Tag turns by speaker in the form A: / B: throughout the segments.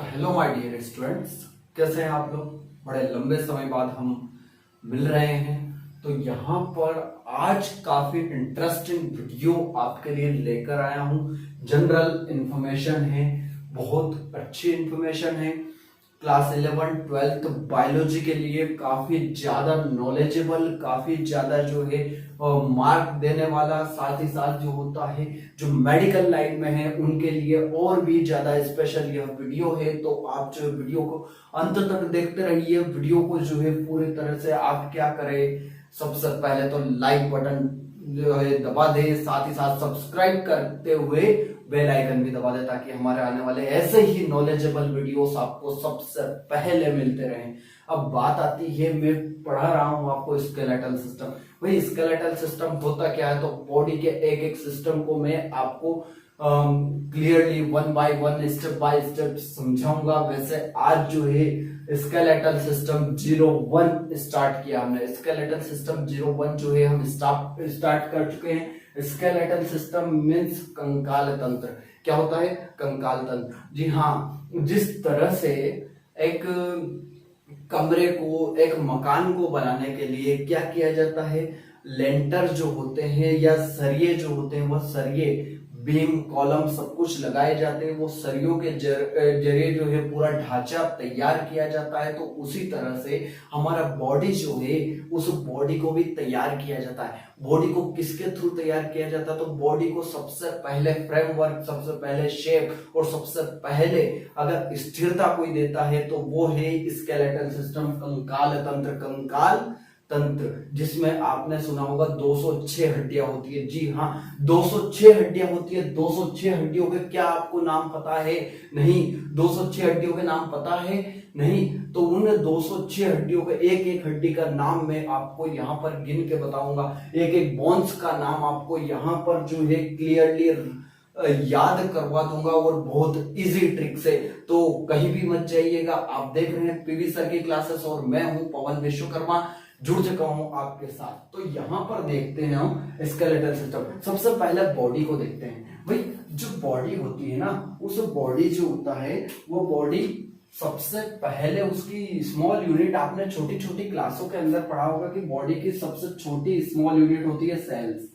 A: तो hello my dear students, कैसे हैं आप लोग। बड़े लंबे समय बाद हम मिल रहे हैं। तो यहाँ पर आज काफी इंटरेस्टिंग वीडियो आपके लिए लेकर आया हूँ। जनरल इंफॉर्मेशन है, बहुत अच्छी इंफॉर्मेशन है। क्लास 11 12th बायोलॉजी के लिए काफी ज्यादा नॉलेजेबल, काफी ज्यादा जो है मार्क देने वाला, साथ ही साथ जो होता है जो मेडिकल लाइन में है उनके लिए और भी ज्यादा स्पेशल यह वीडियो है। तो आप जो वीडियो को अंत तक देखते रहिए। वीडियो को जो है पूरी तरह से आप क्या करें, सबसे पहले तो लाइक बटन जो है दबा दे, साथ ही साथ सब्सक्राइब करते हुए बेल आइकन भी दबा दे ताकि हमारे आने वाले ऐसे ही नॉलेजेबल वीडियोस आपको सबसे पहले मिलते रहें। अब बात आती है, मैं पढ़ा रहा हूं आपको स्केलेटल सिस्टम। भाई स्केलेटल सिस्टम होता क्या है, तो बॉडी के एक एक सिस्टम को मैं आपको clearly one by one, step by step समझाऊंगा। वैसे आज जो है स्केलेटल सिस्टम 01 स्टार्ट किया हमने। स्केलेटल सिस्टम 01 जो है हम स्टार्ट कर चुके हैं। स्केलेटल सिस्टम मीन्स कंकाल तंत्र। क्या होता है? कंकाल तंत्र। जी हाँ, जिस तरह से एक कमरे को, एक मकान को बनाने के लिए क्या किया जाता है, लेंटर जो होते हैं या सरिये जो होते हैं, वह सरिये, बीम, कॉलम सब कुछ लगाए जाते हैं। वो सरियों के जरिए जो है पूरा ढांचा तैयार किया जाता है। तो उसी तरह से हमारा बॉडी जो है, उस बॉडी को भी तैयार किया जाता है। बॉडी को किसके थ्रू तैयार किया जाता है? तो बॉडी को सबसे पहले फ्रेमवर्क, सबसे पहले शेप और सबसे पहले अगर स्थिरता कोई देता है तो वो है स्केलेटल सिस्टम, कंकाल तंत्र। कंकाल तंत्र जिसमें आपने सुना होगा 206 हड्डियां होती है। जी हाँ, 206 हड्डियां होती है। 206 हड्डियों के क्या आपको नाम पता है? नहीं। 206 हड्डियों के नाम पता है? नहीं। तो उन 206 हड्डियों के एक एक हड्डी का नाम मैं आपको यहाँ पर गिन के बताऊंगा। एक एक बोन्स का नाम आपको यहाँ पर जो है क्लियरली याद करवा दूंगा और बहुत इजी ट्रिक से। तो कहीं भी मत जाइएगा। आप देख रहे हैं पीवी सर की क्लासेस और मैं हूं पवन विश्वकर्मा, जुड़ चुका हूं आपके साथ। तो यहां पर देखते हैं हम स्केलेटल सिस्टम। सबसे पहले बॉडी को देखते हैं। भाई जो बॉडी होती है ना, उस बॉडी जो होता है वो बॉडी सबसे पहले उसकी स्मॉल यूनिट, आपने छोटी छोटी क्लासों के अंदर पढ़ा होगा कि बॉडी की सबसे छोटी स्मॉल यूनिट होती है सेल्स।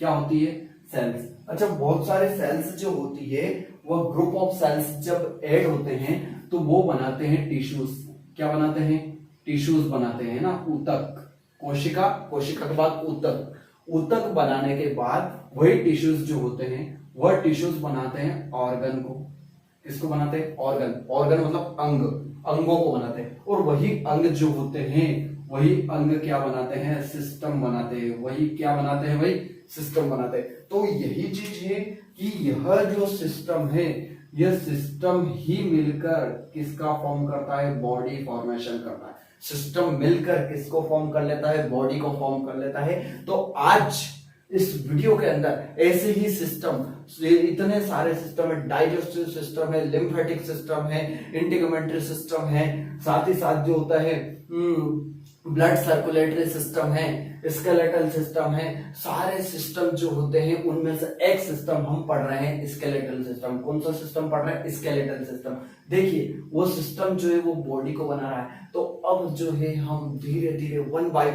A: क्या होती है? सेल्स। अच्छा, बहुत सारे सेल्स जो होती है वो ग्रुप ऑफ सेल्स जब ऐड होते हैं तो वो बनाते हैं टिश्यूज। क्या बनाते हैं? टिश्यूज बनाते हैं ना। ऊतक, कोशिका, कोशिका के बाद ऊतक, ऊतक बनाने के बाद वही टिश्यूज जो होते हैं वह टिश्यूज बनाते हैं ऑर्गन को। किसको बनाते हैं? ऑर्गन। ऑर्गन मतलब अंग, अंगों को बनाते हैं। और वही अंग जो होते हैं, वही अंग क्या बनाते हैं? सिस्टम बनाते हैं। वही क्या बनाते हैं? वही सिस्टम बनाते हैं। तो यही चीज है कि यह जो सिस्टम है, यह सिस्टम ही मिलकर किसका फॉर्म करता है? बॉडी फॉर्मेशन करता है। सिस्टम मिलकर किसको फॉर्म कर लेता है? बॉडी को फॉर्म कर लेता है। तो आज इस वीडियो के अंदर ऐसे ही सिस्टम, इतने सारे सिस्टम है। डाइजेस्टिव सिस्टम है, लिम्फेटिक सिस्टम है, इंटीग्यूमेंट्री सिस्टम है, साथ ही साथ जो होता है ब्लड सर्कुलेटरी सिस्टम है, स्केलेटल सिस्टम है। सारे सिस्टम जो होते हैं उनमें से एक सिस्टम हम पढ़ रहे हैं, स्केलेटल सिस्टम। कौन सा सिस्टम पढ़ रहे हैं? Skeletal system. देखिए वो सिस्टम जो है वो बॉडी को बना रहा है। तो अब जो है हम धीरे धीरे one by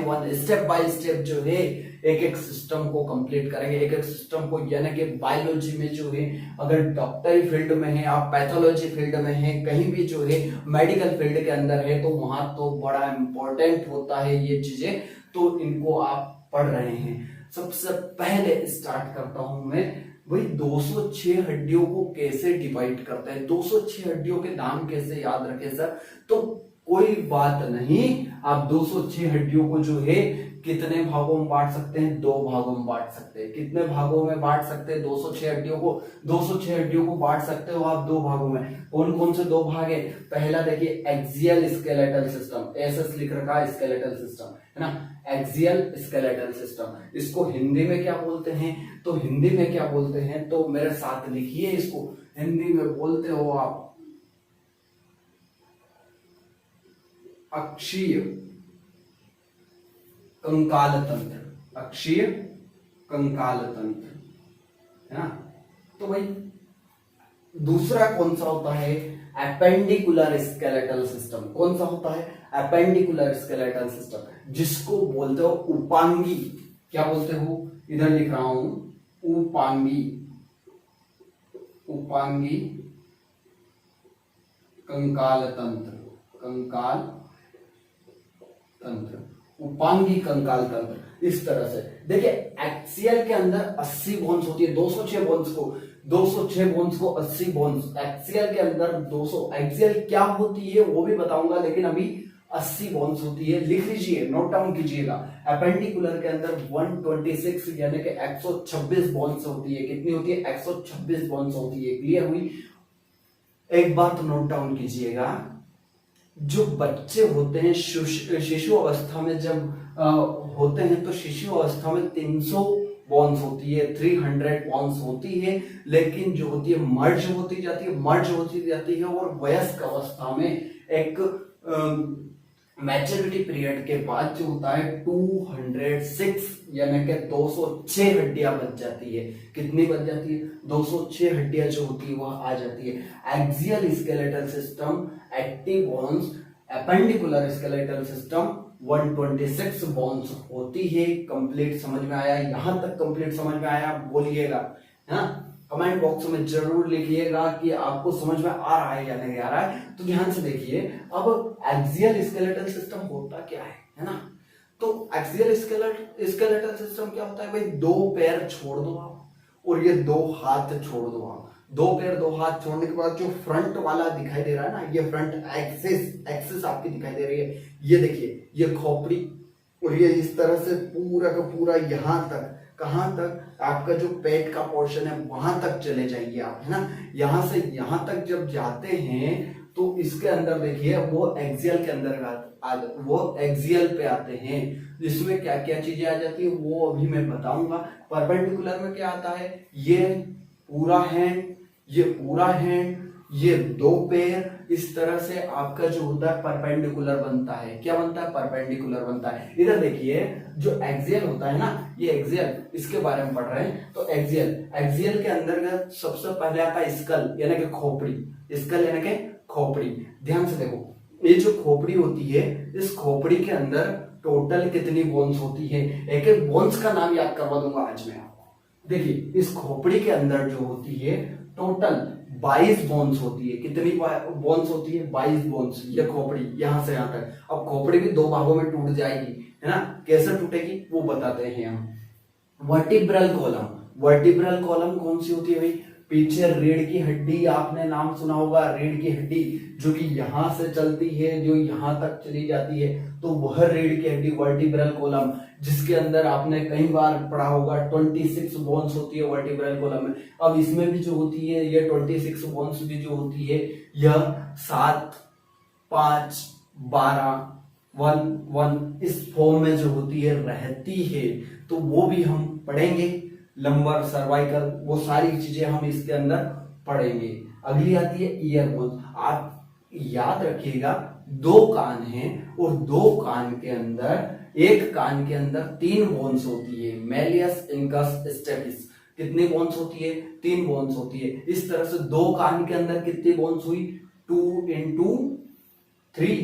A: one, step by step जो है एक एक सिस्टम को कंप्लीट करेंगे। एक एक सिस्टम को, यानी कि बायोलॉजी में जो है, अगर डॉक्टरी फील्ड में है, आप पैथोलॉजी फील्ड में है, कहीं भी जो है मेडिकल फील्ड के अंदर है, तो वहां तो बड़ा इंपॉर्टेंट होता है ये चीजें। तो इनको आप पढ़ रहे हैं। सबसे पहले स्टार्ट करता हूं मैं। वही 206 हड्डियों को कैसे डिवाइड करते हैं? 206 हड्डियों के नाम कैसे याद रखें सर? तो कोई बात नहीं, आप 206 हड्डियों को जो है कितने भागों में बांट सकते हैं? 2 भागों में बांट सकते हैं। कितने भागों में बांट सकते हैं? 206 हड्डियों को, 206 हड्डियों को बांट सकते हो आप 2 भागों में। कौन कौन से 2 भाग है? पहला देखिए एक्सियल स्केलेटल सिस्टम, एसएस लिख रखा है, स्केलेटल सिस्टम है ना। एक्सियल स्केलेटल सिस्टम, इसको हिंदी में क्या बोलते हैं? तो हिंदी में क्या बोलते हैं? तो मेरे साथ लिखिए इसको। हिंदी में बोलते हो आप अक्षीय कंकाल तंत्र। अक्षीय कंकाल तंत्र है ना। तो भाई दूसरा कौन सा होता है, एपेंडिकुलर स्केलेटल सिस्टम। कौन सा होता है, एपेंडिकुलर स्केलेटल सिस्टम, जिसको बोलते हो उपांगी। क्या बोलते हो, इधर लिख रहा हूं, उपांगी, उपांगी कंकाल तंत्र, कंकाल तंत्र, उपांगी कंकाल तंत्र। इस तरह से देखिए, एक्सियल के अंदर 80 बोन्स होती है, 206 बोन्स को 80 बोन्स एक्सियल के अंदर 200। एक्सियल क्या होती है वो भी बताऊंगा, लेकिन अभी 80 बोन्स होती है। लिख लीजिए, नोट डाउन कीजिएगा। एपेंडिकुलर के अंदर 126 यानी कि 126 बोन्स होती है। कितनी होती है, 126 बोन्स होती है। क्लियर हुई। एक बात नोट डाउन कीजिएगा, जो बच्चे होते हैं शिशु अवस्था में जब होते हैं, तो शिशु अवस्था में 300 बॉन्स होती है, 300 बॉन्स होती है, लेकिन जो होती है मर्ज होती जाती है और वयस्क अवस्था में एक मैच्योरिटी पीरियड के बाद जो होता है 206 यानी कि 206 हड्डियां बच जाती है। कितनी बच जाती है, 206 हड्डियां जो होती है वह आ जाती है। Axial skeletal system 80 bones, appendicular skeletal system 126 bones होती है। कंप्लीट समझ में आया, यहां तक कंप्लीट समझ में आया, बोलिएगा। हाँ, कमेंट बॉक्स में जरूर लिखिएगा कि आपको समझ में आ रहा है या नहीं आ रहा है। तो ध्यान से देखिए, अब एक्सियल स्केलेटल सिस्टम होता क्या है ना। तो एक्सियल स्केलेटल सिस्टम क्या होता है भाई, 2 पैर छोड़ दो आप और ये 2 हाथ छोड़ दो आप। 2 पैर 2 हाथ छोड़ने के बाद जो फ्रंट वाला दिखाई दे रहा है ना, ये फ्रंट एक्सिस आपकी दिखाई दे रही है। ये देखिए, ये खोपड़ी, और ये इस तरह से पूरा का पूरा यहां तक, कहां तक, आपका जो पेट का पोर्शन है वहां तक चले जाइए आप, है ना। यहां से यहां तक जब जाते हैं तो इसके अंदर देखिए वो एक्सियल के अंदर वो एक्सियल पे आते हैं। इसमें क्या क्या चीजें आ जाती है वो अभी मैं बताऊंगा। परपेंडिकुलर में क्या आता है, ये पूरा हैंड, ये पूरा हैंड, ये 2 पैर, इस तरह से आपका जो होता है परपेंडिकुलर बनता है। क्या बनता है, परपेंडिकुलर बनता है। इधर देखिए, जो एक्सियल होता है ना, ये एक्सियल, इसके बारे में पढ़ रहे हैं। तो एक्सियल के अंदर सबसे पहले आता है स्कल यानी कि खोपड़ी। स्कल यानी कि खोपड़ी। ध्यान से देखो, ये जो खोपड़ी होती है, इस खोपड़ी के अंदर टोटल कितनी बोन्स होती है, एक एक बोन्स का नाम याद करवा दूंगा आज मैं आपको। देखिए, इस खोपड़ी के अंदर जो होती है टोटल 22 बोन्स होती है। कितनी बोन्स होती है, 22 बोन्स। ये खोपड़ी यहां से यहां तक। अब खोपड़ी भी 2 भागों में टूट जाएगी, है ना। कैसे टूटेगी वो बताते हैं हम। वर्टिब्रल कॉलम, वर्टिब्रल कॉलम कौन सी होती है भाई, पीछे रीढ़ की हड्डी, आपने नाम सुना होगा, रीढ़ की हड्डी जो कि यहां से चलती है, जो यहां तक चली जाती है, तो वह रीढ़ की हड्डी वर्टिब्रल कॉलम, जिसके अंदर आपने कई बार पढ़ा होगा 26 बोन्स होती है वर्टिब्रल कॉलम में। अब इसमें भी जो होती है ये 26 बोन्स भी जो होती है, यह 7, 5, 12, 1, 1 इस फॉर्म में जो होती है रहती है। तो वो भी हम पढ़ेंगे, लंबर, सर्वाइकल, वो सारी चीजें हम इसके अंदर पढ़ेंगे। अगली आती है ईयर बोन्स। आप याद रखिएगा, 2 कान हैं और 2 कान के अंदर, एक कान के अंदर 3 बोन्स होती है, मेलियस, इंकस, स्टेपिस। कितनी बोन्स होती है, 3 बोन्स होती है। इस तरह से 2 कान के अंदर कितनी बोन्स हुई, 2 into 3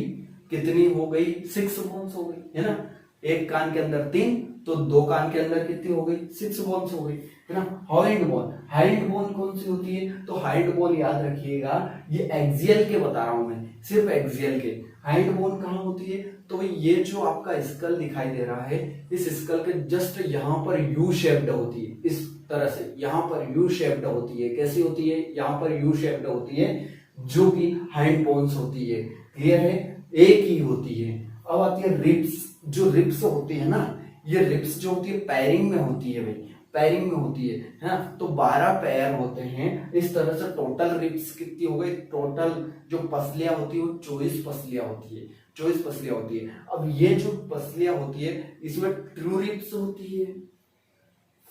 A: कितनी हो गई, 6 बोन्स हो गई, है ना। एक कान के अंदर 3, तो 2 कान के अंदर कितनी हो गई, 6 बोन्स हो गई, है ना। हाइंड बोन, हाइंड बोन कौन सी होती है, तो हाइंड बोन याद रखिएगा, ये एक्सियल के बता रहा हूं मैं, सिर्फ एक्सियल के। हाइंड बोन कहां होती है, तो ये जो आपका स्कल दिखाई दे रहा है, इस स्कल के जस्ट यहां पर यू शेप्ड होती है, इस तरह से यहां पर यू शेप्ड होती है। कैसी होती है, यहां पर यू शेप्ड होती है, जो कि हाइंड बोन्स होती है। क्लियर है, एक ही होती है। अब आती है रिब्स। जो रिब्स होती है ना, ये रिब्स जो होती है पैरिंग में होती है भाई, पैरिंग में होती है ना। तो 12 पैर होते हैं। इस तरह से टोटल रिब्स कितनी हो गई, टोटल जो पसलियां होती है वो 24 पसलियां होती है, 24 पसलियां होती है। अब ये जो पसलियां होती है, इसमें ट्रू रिब्स होती है,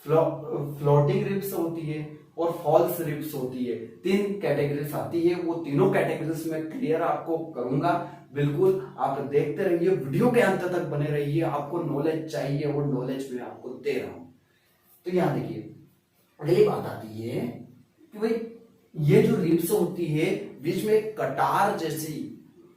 A: फ्लोटिंग रिब्स होती है और फॉल्स रिब्स होती है। 3 कैटेगरीज आती है, वो तीनों कैटेगरीज में क्लियर आपको करूंगा। बिल्कुल आप देखते रहिए, वीडियो के अंत तक बने रहिए। आपको नॉलेज चाहिए, वो नॉलेज मैं आपको दे रहा हूं। तो यहां देखिए, अगली बात आती है कि भाई ये जो रिब्स होती है बीच में एक कटार जैसी,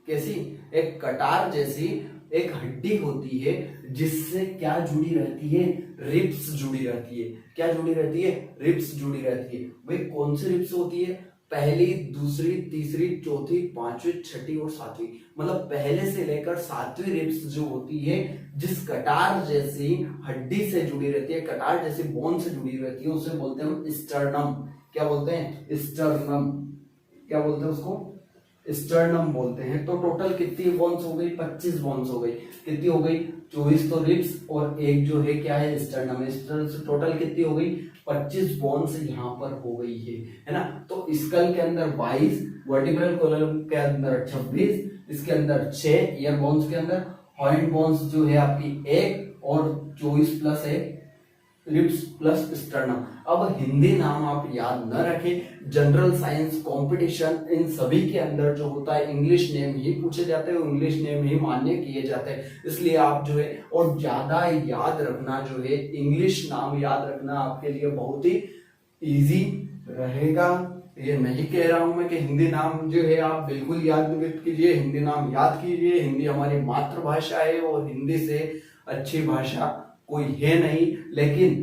A: कैसी, एक कटार जैसी एक हड्डी होती है जिससे क्या जुड़ी रहती है, रिब्स जुड़ी रहती है। क्या जुड़ी रहती है? रिब्स जुड़ी रहती है। भाई कौन सी रिब्स होती है? पहली, दूसरी, तीसरी, चौथी, पांचवी, छठी और सातवीं, मतलब पहले से लेकर सातवीं रिब्स जो होती है जिस कटार जैसी हड्डी से जुड़ी रहती है, कटार जैसी बोन से जुड़ी रहती है, उसे बोलते हैं हम स्टर्नम। क्या बोलते हैं? स्टर्नम। क्या बोलते हैं उसको? स्टर्नम बोलते हैं। तो टोटल कितनी बोन्स हो गई? 25 बोन्स हो गई। कितनी हो गई? 24 तो रिब्स और एक जो है क्या है? स्टर्नम। टोटल कितनी हो गई? 25 बोन्स यहाँ पर हो गई है ना। तो स्कल के अंदर 22, वर्टिब्रल कॉलम के अंदर 26, इसके अंदर 6, ईयर बोन्स के अंदर, हॉइंड बोन्स जो है आपकी 1 और 24 प्लस 1 रिब्स प्लस स्टर्नम। अब हिंदी नाम आप याद न रखें, जनरल साइंस कंपटीशन इन सभी के अंदर जो होता है इंग्लिश नेम ही पूछे जाते हैं, इंग्लिश नेम ही मान्य किए जाते हैं। इसलिए आप जो है और ज्यादा याद रखना जो है, इंग्लिश नाम याद रखना आपके लिए बहुत ही इजी रहेगा। ये नहीं कह रहा हूं मैं कि हिंदी नाम जो है आप बिल्कुल याद मत कीजिए, हिंदी नाम याद कीजिए। हिंदी हमारी मातृभाषा है और हिंदी से अच्छी भाषा कोई है नहीं। लेकिन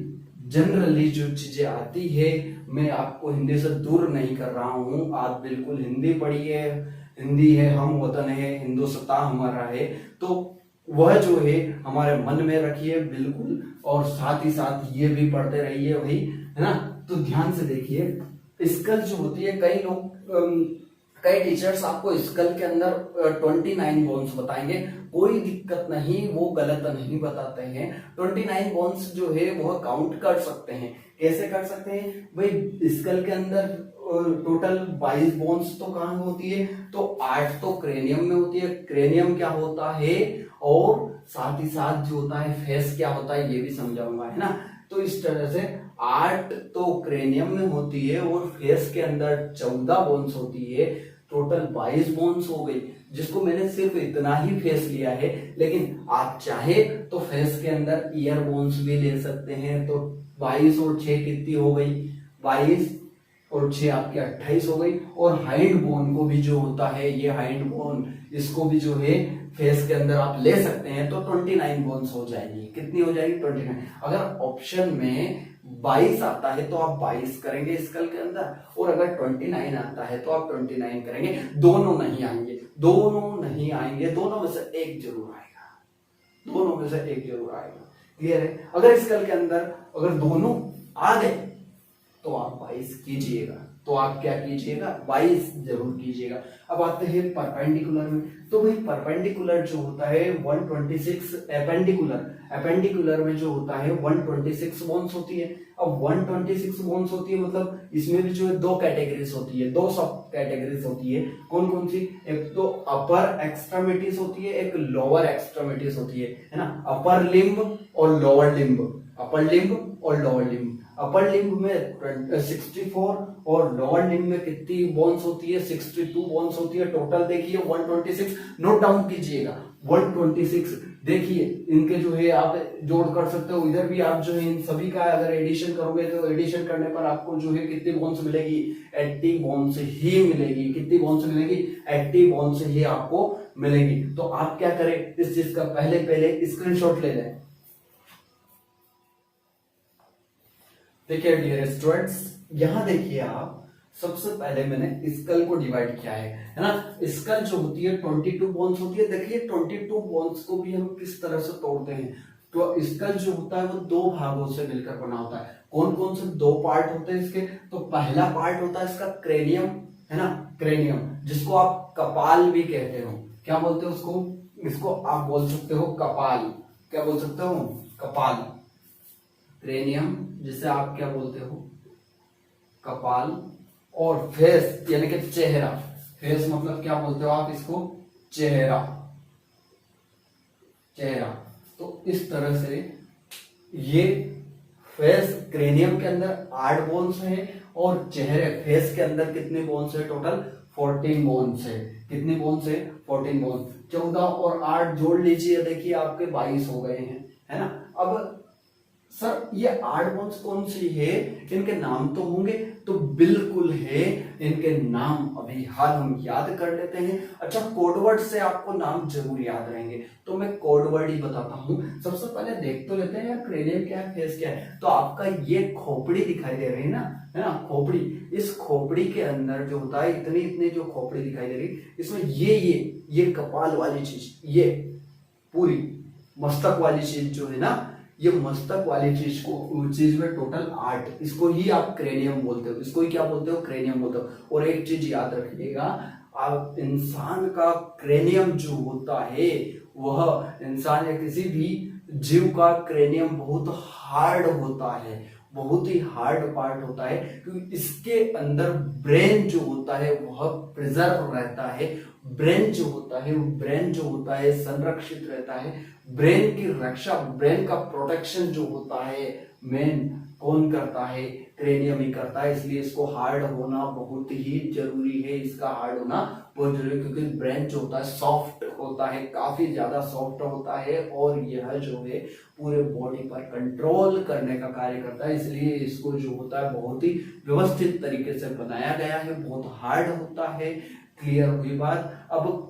A: जनरली जो चीजें आती है, मैं आपको हिंदी से दूर नहीं कर रहा हूं। आप बिल्कुल हिंदी पढ़िए, हिंदी है हम वतन है, हिंदुस्तान हमारा है, तो वह जो है हमारे मन में रखिए बिल्कुल। और साथ ही साथ ये भी पढ़ते रहिए भाई, है ना। तो ध्यान से देखिए, स्कल जो होती है, कई लोग कई टीचर्स आपको स्कल के अंदर 29 बोन्स बताएंगे, कोई दिक्कत नहीं, वो गलत नहीं बताते हैं। 29 बोन्स जो है वो काउंट कर सकते हैं। कैसे कर सकते हैं भाई? स्कल के अंदर टोटल 22 बोन्स तो कहाँ होती है? तो 8 तो क्रेनियम में होती है। क्रेनियम क्या होता है और साथ ही साथ जो होता है फेस क्या होता है ये भी समझाऊंगा, है ना। तो इस तरह से 8 तो क्रेनियम में होती है और फेस के अंदर 14 बोन्स होती है। टोटल 22 बोन्स हो गई, जिसको मैंने सिर्फ इतना ही फेस लिया है। लेकिन आप चाहे तो फेस के अंदर ईयर बोन्स भी ले सकते हैं। तो 22 और 6 कितनी हो गई? 22 और 6 आपकी 28 हो गई। और हाइंड बोन को भी जो होता है, ये हाइंड बोन, इसको भी जो है फेस के अंदर आप ले सकते हैं। तो 29 बोन्स हो जाएगी। कितनी हो जाएगी? 29। अगर ऑप्शन में 22 आता है तो आप 22 करेंगे स्कल के अंदर, और अगर 29 आता है तो आप 29 करेंगे। दोनों नहीं आएंगे, दोनों नहीं आएंगे, दोनों में से एक जरूर आएगा, दोनों में से एक जरूर आएगा। क्लियर है? अगर स्कल के अंदर अगर दोनों आ गए तो आप 22 कीजिएगा, तो आप क्या कीजिएगा? 22 जरूर कीजिएगा। अब आते हैं परपेंडिकुलर में। तो भाई परपेंडिकुलर जो होता है 126, एपेंडिकुलर में जो होता है 126 बोन्स होती है। अब 126 बोन्स होती है मतलब इसमें भी जो है दो कैटेगरीज होती है, दो सब कैटेगरीज होती है। कौन कौन सी? एक तो अपर एक्सट्रीमिटीज होती है, एक लोअर एक्सट्रीमिटीज होती है ना। अपर लिम्ब और लोअर लिम्ब, अपर लिम्ब और लोअर लिम्ब। अपर लिम्ब में 64 और लोअर लिम्ब में कितनी बोन्स होती है? 62 बोन्स होती है। टोटल देखिए 126, नोट डाउन कीजिएगा 126। देखिए इनके जो है आप जोड़ कर सकते हो, इधर भी आप जो है इन सभी का अगर एडिशन करोगे तो एडिशन करने पर आपको जो है कितनी बोन्स मिलेगी? 80 बोन्स ही मिलेगी। कितनी बोन्स मिलेगी? 80 बोन्स ही आपको मिलेगी। तो आप क्या करें, इस चीज का पहले स्क्रीनशॉट ले लें। देखिए डियर स्टूडेंट्स, यहां देखिए आप, सबसे पहले मैंने स्कल को डिवाइड किया है ना। स्कल जो होती है 22 बोन्स होती है। देखिए 22 बोन्स को भी हम किस तरह से तोड़ते हैं। तो स्कल जो होता है वो दो भागों से मिलकर बना होता है। कौन कौन से दो पार्ट होते हैं इसके? तो पहला पार्ट होता है इसका क्रेनियम, है ना, क्रेनियम, जिसको आप कपाल भी कहते हो। क्या बोलते हो उसको? इसको आप बोल सकते हो कपाल। क्या बोल सकते हो? कपाल। क्रेनियम जिसे आप क्या बोलते हो? कपाल। और फेस यानी कि चेहरा। फेस मतलब क्या बोलते हो आप इसको? चेहरा। चेहरा। तो इस तरह से ये फेस, क्रेनियम के अंदर 8 बोन्स है और चेहरे फेस के अंदर कितने बोन्स है? टोटल 14 बोन्स है। कितने बोन्स है? 14 बोन्स। 14 और 8 जोड़ लीजिए, देखिए आपके 22 हो गए हैं, है ना। अब सर ये 8 बोन्स कौन सी है? इनके नाम तो होंगे, तो बिल्कुल है। इनके नाम अभी हाल हम याद कर लेते हैं। अच्छा, कोडवर्ड से आपको नाम जरूर याद रहेंगे, तो मैं कोडवर्ड ही बताता हूँ। सबसे पहले देख तो लेते हैं यार, क्रेनियम क्या है, फेस क्या है। तो आपका ये खोपड़ी दिखाई दे रही है ना, है ना, खोपड़ी। इस खोपड़ी के अंदर जो होता है, इतनी इतनी जो खोपड़ी दिखाई दे रही, इसमें ये कपाल वाली चीज, ये पूरी मस्तक वाली चीज जो है ना, ये मस्तक वाली चीज में टोटल 8, इसको ही आप क्रेनियम बोलते हो, इसको ही क्या बोलते हो, क्रेनियम बोलते हो। और एक चीज याद रखिएगा, आप इंसान का क्रेनियम जो होता है, वह इंसान या किसी भी जीव का क्रेनियम बहुत हार्ड होता है, बहुत ही हार्ड पार्ट होता है, क्योंकि इसके अंदर ब्रेन जो होता है वह प्रिजर्व रहता है। ब्रेन जो होता है संरक्षित रहता है। ब्रेन की रक्षा, ब्रेन का प्रोटेक्शन जो होता है, मेन कौन करता है, क्रेनियम ही करता है। इसलिए इसको हार्ड होना बहुत ही जरूरी है, इसका हार्ड होना बहुत जरूरी है, क्योंकि ब्रेन जो होता है सॉफ्ट होता है, काफी ज्यादा सॉफ्ट होता है, और यह जो है पूरे बॉडी पर कंट्रोल करने का कार्य करता है। इसलिए इसको जो होता है बहुत ही व्यवस्थित तरीके से बनाया गया है, बहुत हार्ड होता है। क्लियर हुई बात। अब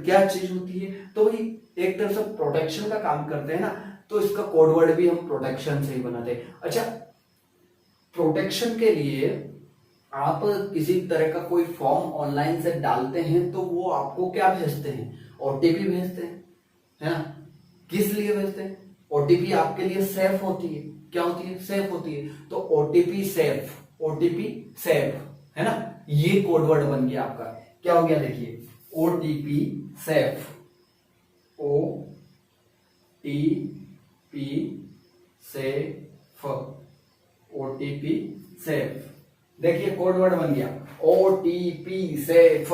A: क्या चीज होती है, तो भाई एक तरह से प्रोटेक्शन का काम करते हैं ना, तो इसका कोडवर्ड भी हम प्रोटेक्शन से ही बनाते हैं। अच्छा, प्रोटेक्शन के लिए आप किसी तरह का कोई फॉर्म ऑनलाइन से डालते हैं, तो वो आपको क्या भेजते हैं, ओटीपी भेजते हैं, है ना। किस लिए भेजते हैं, ओटीपी आपके लिए सेफ होती है, क्या होती है, सेफ होती है। तो ओटीपी सेफ, है ना, ये कोडवर्ड बन गया आपका। क्या हो गया, देखिए, ओटीपी सेफ, ओटीपी सेफ, देखिए कोडवर्ड बन गया, ओटीपी सेफ।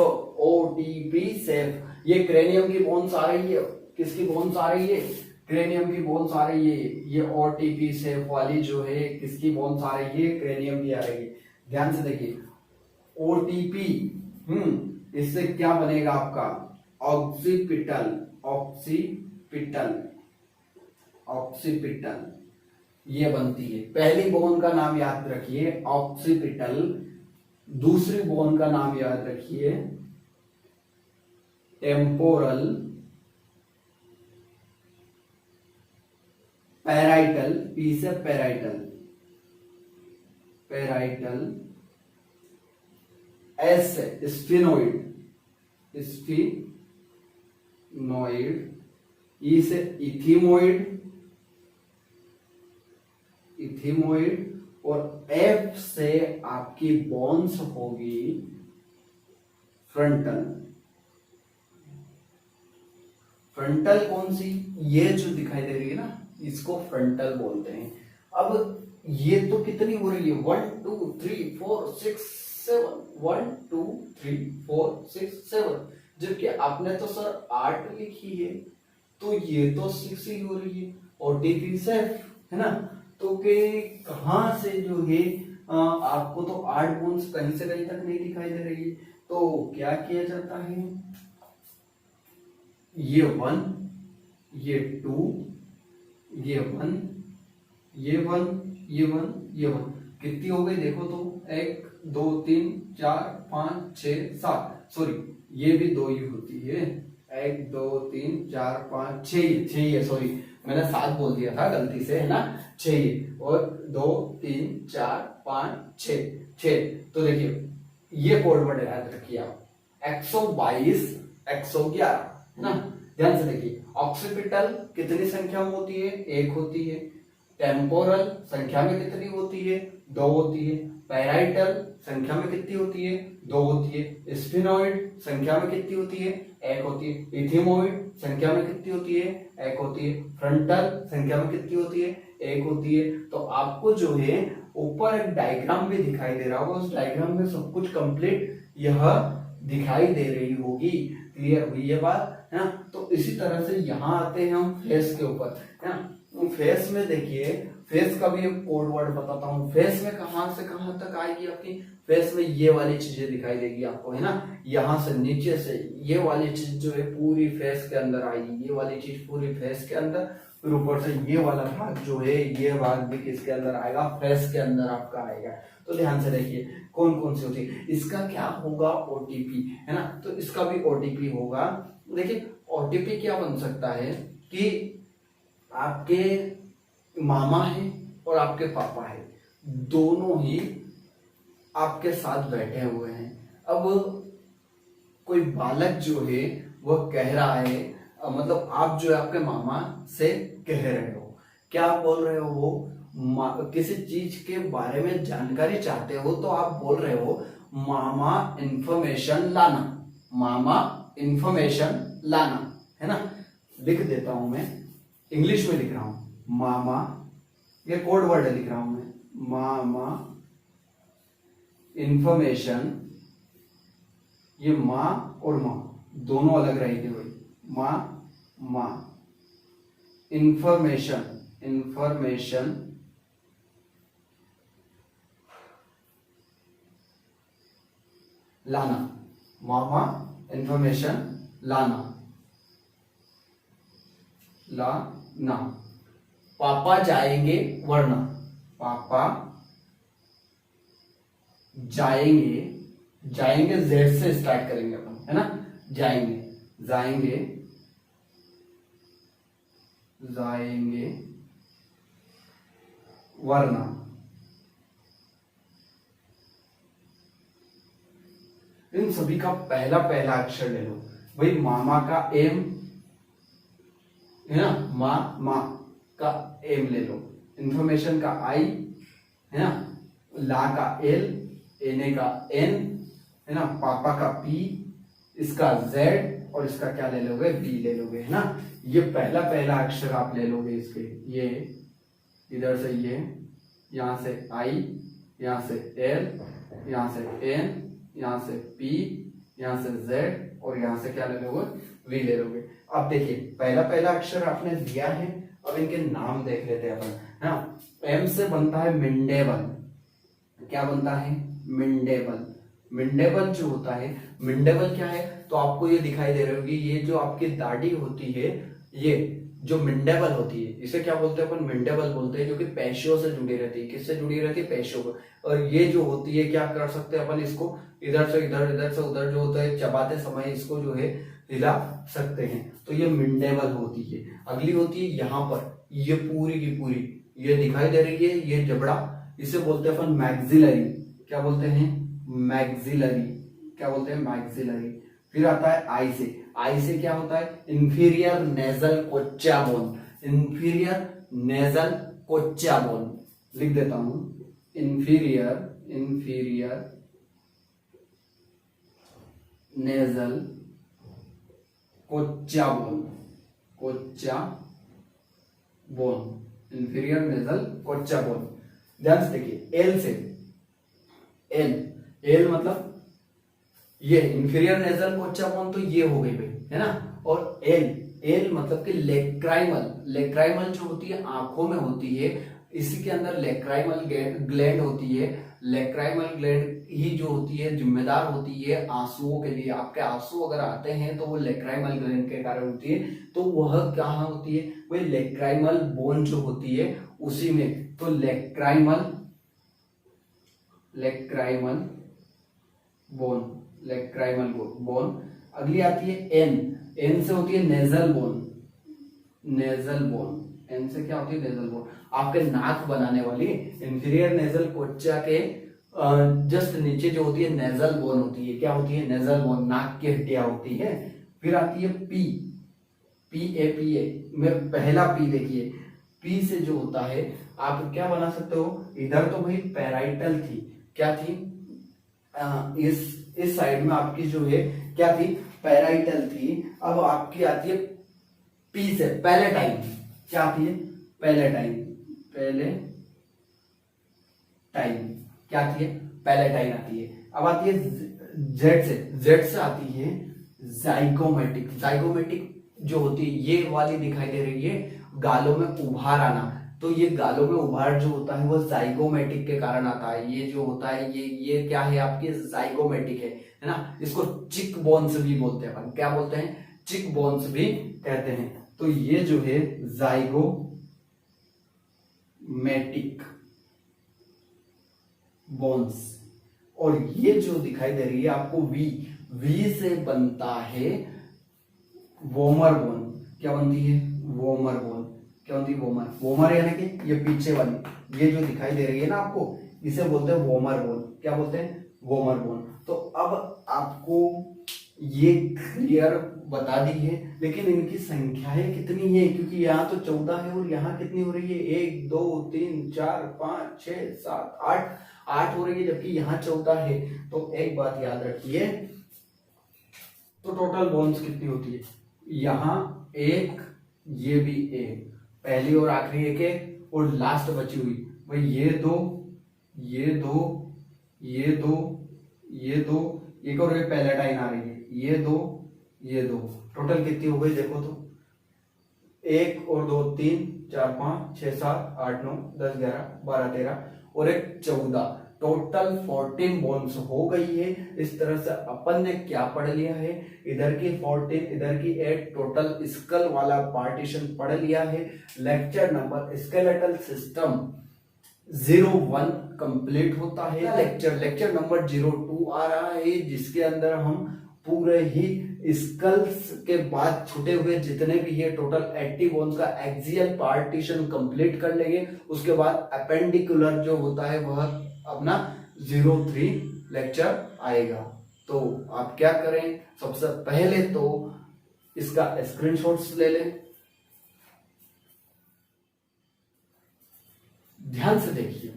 A: ये क्रेनियम की बोन्स आ रही है, किसकी बोन्स आ रही है, क्रेनियम की बोन्स आ रही है। ये ओटीपी सेफ वाली जो है, किसकी बोन्स आ रही है, क्रेनियम की आ रही है। ध्यान से देखिए, ओटीपी, इससे क्या बनेगा आपका, ऑक्सीपिटल, ये बनती है। पहली बोन का नाम याद रखिए ऑक्सीपिटल, दूसरी बोन का नाम याद रखिए टेम्पोरल, पैराइटल, पी से पैराइटल, एस से स्फिनोइड, ई से इथीमोइड, और एफ से आपकी बोन्स होगी फ्रंटल कौन सी, ये जो दिखाई दे रही है ना, इसको फ्रंटल बोलते हैं। अब ये तो कितनी हो रही है, 1 2 3 4 6 7, 1 2 3 4 6 7, जबकि आपने तो सर 8 लिखी है, तो ये तो 6 ही हो रही है। ओटीपी सेफ, है ना, तो के कहां से जो है आपको तो 8 बोन्स कहीं से कहीं तक नहीं दिखाई दे रही है। तो क्या किया जाता है, ये 1, ये 2, ये 1, ये 1, ये 1, ये 1, कितनी हो गई देखो तो, 1 2 3 4 5 6 7, सॉरी ये भी 2 ही होती है, 1 2 3 4 5 6, सॉरी मैंने 7 बोल दिया था गलती से, है ना, 6, और 2 3 4 5 6। तो देखिए ये कोडवर्ड याद रखिए आप, 122 111, है ना। ध्यान से देखिए, ऑक्सीपिटल कितनी संख्या में होती है, 1 होती है। टेम्पोरल संख्या में कितनी होती है, 2 होती है। पैराइटल संख्या में कितनी होती है, 2 होती है। स्फिनोइड संख्या में कितनी होती है, 1 होती है। इथीमोइड संख्या में कितनी होती है, 1 होती है। फ्रंटल संख्या में कितनी होती है, 1 होती है। तो आपको जो है ऊपर एक डायग्राम भी दिखाई दे रहा होगा, उस डायग्राम में सब कुछ कंप्लीट यह दिखाई दे रही होगी। क्लियर हुई ये बात, है ना। तो इसी तरह से यहाँ आते हैं हम फेस के ऊपर, है ना। फेस में देखिए, फेस का भी एक कोड वर्ड बताता हूँ। फेस में कहां से कहां तक आएगी आपकी, फेस में ये वाली चीजें दिखाई देगी आपको, है ना। यहाँ से नीचे से ये वाली चीज जो है पूरी फेस के अंदर आएगी, ये वाली चीज पूरी फेस के अंदर, फिर ऊपर से ये वाला भाग जो है, ये भाग भी किसके अंदर आएगा, फेस के अंदर आपका आएगा। तो तो ध्यान से देखिए कौन कौन सी होती है। इसका क्या होगा, ओटीपी, है ना, तो इसका भी ओटीपी होगा। देखिए ओटीपी क्या बन सकता है कि आपके मामा है और आपके पापा है, दोनों ही आपके साथ बैठे हुए हैं। अब कोई बालक जो है वह कह रहा है, मतलब आप जो है आपके मामा से कह रहे हो, क्या आप बोल रहे हो, वो किसी चीज के बारे में जानकारी चाहते हो तो आप बोल रहे हो मामा इंफॉर्मेशन लाना, मामा इंफॉर्मेशन लाना, है ना। लिख देता हूं मैं, इंग्लिश में लिख रहा हूं मामा, ये कोड वर्ड लिख रहा हूं मैं, मामा इंफॉर्मेशन, ये माँ और माँ दोनों अलग रहेगी भाई, माँ इंफॉर्मेशन, इंफॉर्मेशन लाना, मामा इंफॉर्मेशन लाना, पापा जाएंगे वरना, पापा जाएंगे, जाएंगे जेड से स्टार्ट करेंगे अपन, है ना, जाएंगे, जाएंगे, जाएंगे वरना, इन सभी का पहला पहला अक्षर ले लो भाई। मामा का एम है ना, माँ का एम ले लो, इंफॉर्मेशन का आई, है ना, ला का एल, एने का एन, है ना, पापा का पी, इसका जेड और इसका क्या ले लोगे, बी ले लोगे, है ना। ये पहला पहला अक्षर आप ले लोगे इसके, ये इधर से ये, यहां से आई, यहां से एल, यहां से एन, यहां से पी, यहां से जेड और यहां से क्या ले लोगे, वी ले लोगे। अब देखिए पहला पहला अक्षर आपने दिया है, अब इनके नाम देख लेते हैं अपन, है ना। एम से बनता है मिंडेबल, क्या बनता है, मिंडेबल। मिंडेबल जो होता है, मिंडेबल क्या है, तो आपको ये दिखाई दे रही होगी, ये जो आपकी दाढ़ी होती है, ये जो मिंडेबल होती है, इसे क्या बोलते हैं अपन, मिंडेबल बोलते हैं, जो कि पेशियों से जुड़ी रहती है। किससे जुड़ी रहती है, पेशियों को। और ये जो होती है, क्या कर सकते हैं अपन, इसको इधर से इधर, इधर से उधर जो होता है, चबाते समय इसको जो है हिला सकते हैं, तो ये मिंडेबल होती है। अगली होती है यहाँ पर, ये पूरी की पूरी ये दिखाई दे रही है, ये जबड़ा, इसे बोलते हैं अपन मैक्सिलरी, क्या बोलते हैं, मैक्सिलरी, क्या बोलते हैं, मैक्सिलरी। फिर आता है आई से, आई से क्या होता है, inferior nasal concha bone, inferior nasal concha bone, लिख देता हूं, inferior nasal concha bone, inferior nasal concha bone. ध्यान से देखिए, एल से, एल मतलब ये इंफीरियर नेजल कोच्चा बोन, तो ये हो गई भाई, है ना। और एल मतलब कि लेक्राइमल जो होती है आंखों में होती है, इसी के अंदर लेक्राइमल ग्लैंड होती है। लेक्राइमल ग्लैंड ही जो होती है जिम्मेदार होती है आंसुओं के लिए। आपके आंसू अगर आते हैं तो वो लेक्राइमल ग्लैंड के कारण होती है, तो वह कहाँ होती है, वही लेक्राइमल बोन जो होती है उसी में। तो लेक्राइमल बोन। अगली आती है एन से होती है नेजल बोन, एन से क्या होती है, नेजल बोन। आपके नाक बनाने वाली इंफीरियर नेजल कोच्चा के जस्ट नीचे जो होती है नेजल बोन होती है, क्या होती है, नेजल बोन, नाक की हड्डियां होती है। फिर आती है पी ए में पहला पी, देखिए पी से जो होता है आप क्या बना सकते हो, इधर तो भाई पैराइटल थी, क्या थी, इस साइड में आपकी जो है क्या थी, पैराइटल थी। अब आपकी आती है पी से पैलेटाइन, क्या आती है, पैलेटाइन, क्या आती है, पैलेटाइन आती है। अब आती है जेड से आती है जाइगोमेटिक जो होती है, ये वाली दिखाई दे रही है, गालों में उभार आना। तो ये गालों में उभार जो होता है वो जाइगोमेटिक के कारण आता है। ये जो होता है ये क्या है, आपकी जाइगोमेटिक है ना। इसको चिक बोन्स भी बोलते हैं अपन, क्या बोलते हैं, चिक बोन्स भी कहते हैं। तो ये जो है बोन्स। और ये जो दिखाई दे रही है आपको वी से बनता है वोमर बोन। क्या बनती है? Vomer bone. क्या बनती है? वोमर। वोमर यानी कि ये पीछे वाली, ये जो दिखाई दे रही है ना आपको, इसे बोलते हैं वोमर बोन। क्या बोलते हैं? Vomer bone. तो अब आपको ये क्लियर बता दी है, लेकिन इनकी संख्याएं कितनी है? क्योंकि यहाँ तो 14 है और यहाँ कितनी हो रही है? 1 2 3 4 5 6 7 8 हो रही है, जबकि यहाँ 14 है। तो एक बात याद रखिए, तो टोटल बोन्स कितनी होती है? यहाँ एक, ये भी एक, पहली और आखिरी एक और लास्ट बची हुई भाई ये दो, ये दो, ये दो, ये दो, एक और एक पैलेटाइन आ रही है, ये दो, ये दो। टोटल कितनी हो गई देखो तो? 1 और 2 3 4 5 6 7 8 9 10 11 12 13 और एक 14। टोटल 14 बोन्स हो गई है। इस तरह से अपन ने क्या पढ़ लिया है? इधर की 14, इधर की 8, टोटल स्कल वाला पार्टीशन पढ़ लिया है। Lecture number skeletal system 01 complete होता है। लेक्चर नंबर 02 आ रहा है, जिसके अंदर हम पूरे ही स्कल्स के बाद छूटे हुए जितने भी है टोटल 80 बोन्स का एक्सियल पार्टीशन कंप्लीट कर लेंगे। उसके बाद अपेंडिकुलर जो होता है वह अपना 03 लेक्चर आएगा। तो आप क्या करें? सबसे पहले तो इसका स्क्रीनशॉट्स ले लें। ध्यान से देखिए,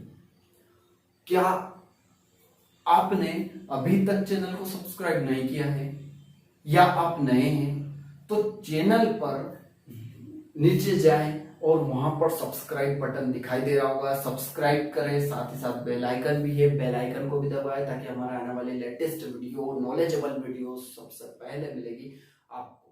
A: क्या आपने अभी तक चैनल को सब्सक्राइब नहीं किया है या आप नए हैं तो चैनल पर नीचे जाएं और वहां पर सब्सक्राइब बटन दिखाई दे रहा होगा, सब्सक्राइब करें। साथ ही साथ बेल आइकन भी है, बेल आइकन को भी दबाएं ताकि हमारा आने वाले लेटेस्ट वीडियो, नॉलेजेबल वीडियो सबसे पहले मिलेगी आपको।